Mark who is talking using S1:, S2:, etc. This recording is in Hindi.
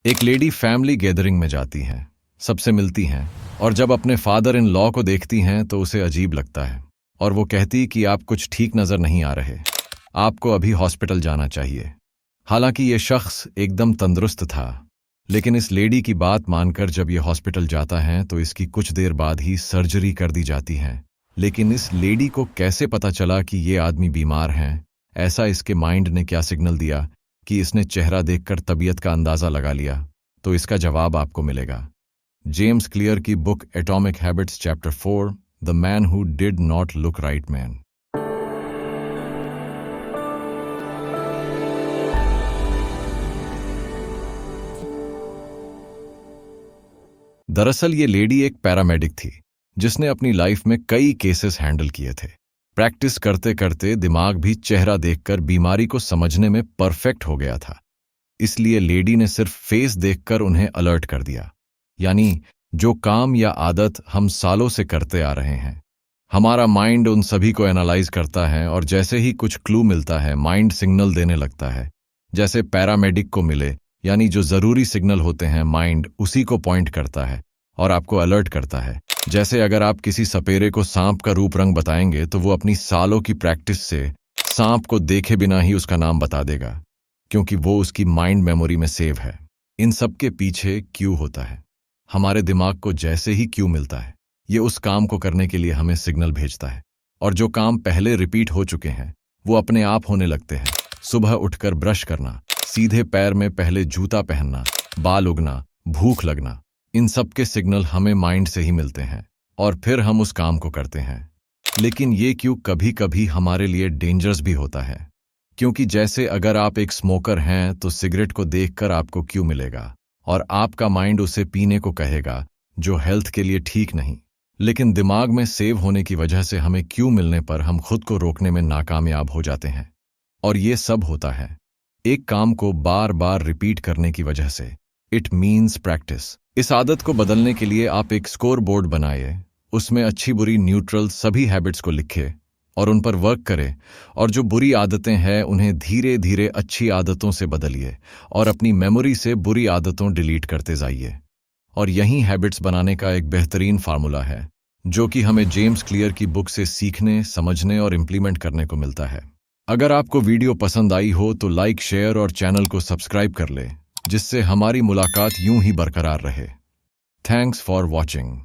S1: एक लेडी फैमिली गैदरिंग में जाती हैं, सबसे मिलती हैं और जब अपने फादर इन लॉ को देखती हैं तो उसे अजीब लगता है और वो कहती कि आप कुछ ठीक नजर नहीं आ रहे, आपको अभी हॉस्पिटल जाना चाहिए। हालांकि ये शख्स एकदम तंदुरुस्त था, लेकिन इस लेडी की बात मानकर जब ये हॉस्पिटल जाता है तो इसकी कुछ देर बाद ही सर्जरी कर दी जाती है। लेकिन इस लेडी को कैसे पता चला कि ये आदमी बीमार हैं? ऐसा इसके माइंड ने क्या सिग्नल दिया कि इसने चेहरा देखकर तबीयत का अंदाजा लगा लिया? तो इसका जवाब आपको मिलेगा जेम्स क्लियर की book atomic habits chapter 4, the man who did not look right man. दरअसल ये लेडी एक पैरामेडिक थी जिसने अपनी लाइफ में कई केसेस हैंडल किए थे। प्रैक्टिस करते करते दिमाग भी चेहरा देखकर बीमारी को समझने में परफेक्ट हो गया था। इसलिए लेडी ने सिर्फ फेस देखकर उन्हें अलर्ट कर दिया। यानी जो काम या आदत हम सालों से करते आ रहे हैं, हमारा माइंड उन सभी को एनालाइज करता है और जैसे ही कुछ क्लू मिलता है माइंड सिग्नल देने लगता है। जैसे पैरामेडिक को मिले, यानी जो जरूरी सिग्नल होते हैं माइंड उसी को पॉइंट करता है और आपको अलर्ट करता है। जैसे अगर आप किसी सपेरे को सांप का रूप रंग बताएंगे तो वो अपनी सालों की प्रैक्टिस से सांप को देखे बिना ही उसका नाम बता देगा, क्योंकि वो उसकी माइंड मेमोरी में सेव है। इन सब के पीछे क्यू होता है। हमारे दिमाग को जैसे ही क्यू मिलता है, ये उस काम को करने के लिए हमें सिग्नल भेजता है, और जो काम पहले रिपीट हो चुके हैं वो अपने आप होने लगते हैं। सुबह उठकर ब्रश करना, सीधे पैर में पहले जूता पहनना, बाल उगना, भूख लगना, इन सब के सिग्नल हमें माइंड से ही मिलते हैं और फिर हम उस काम को करते हैं। लेकिन ये क्यों कभी कभी हमारे लिए डेंजरस भी होता है, क्योंकि जैसे अगर आप एक स्मोकर हैं तो सिगरेट को देखकर आपको क्यों मिलेगा और आपका माइंड उसे पीने को कहेगा, जो हेल्थ के लिए ठीक नहीं। लेकिन दिमाग में सेव होने की वजह से हमें क्यों मिलने पर हम खुद को रोकने में नाकामयाब हो जाते हैं। और ये सब होता है एक काम को बार बार रिपीट करने की वजह से। It means practice. इस आदत को बदलने के लिए आप एक स्कोर बोर्ड बनाइए, उसमें अच्छी बुरी न्यूट्रल सभी हैबिट्स को लिखे और उन पर वर्क करें, और जो बुरी आदतें हैं उन्हें धीरे धीरे अच्छी आदतों से बदलिए और अपनी मेमोरी से बुरी आदतों डिलीट करते जाइए। और यही हैबिट्स बनाने का एक बेहतरीन फार्मूला है जो कि हमें जेम्स क्लियर की बुक से सीखने, समझने और इम्प्लीमेंट करने को मिलता है। अगर आपको वीडियो पसंद आई हो तो लाइक, शेयर और चैनल को सब्सक्राइब कर ले, जिससे हमारी मुलाकात यूं ही बरकरार रहे। Thanks for watching.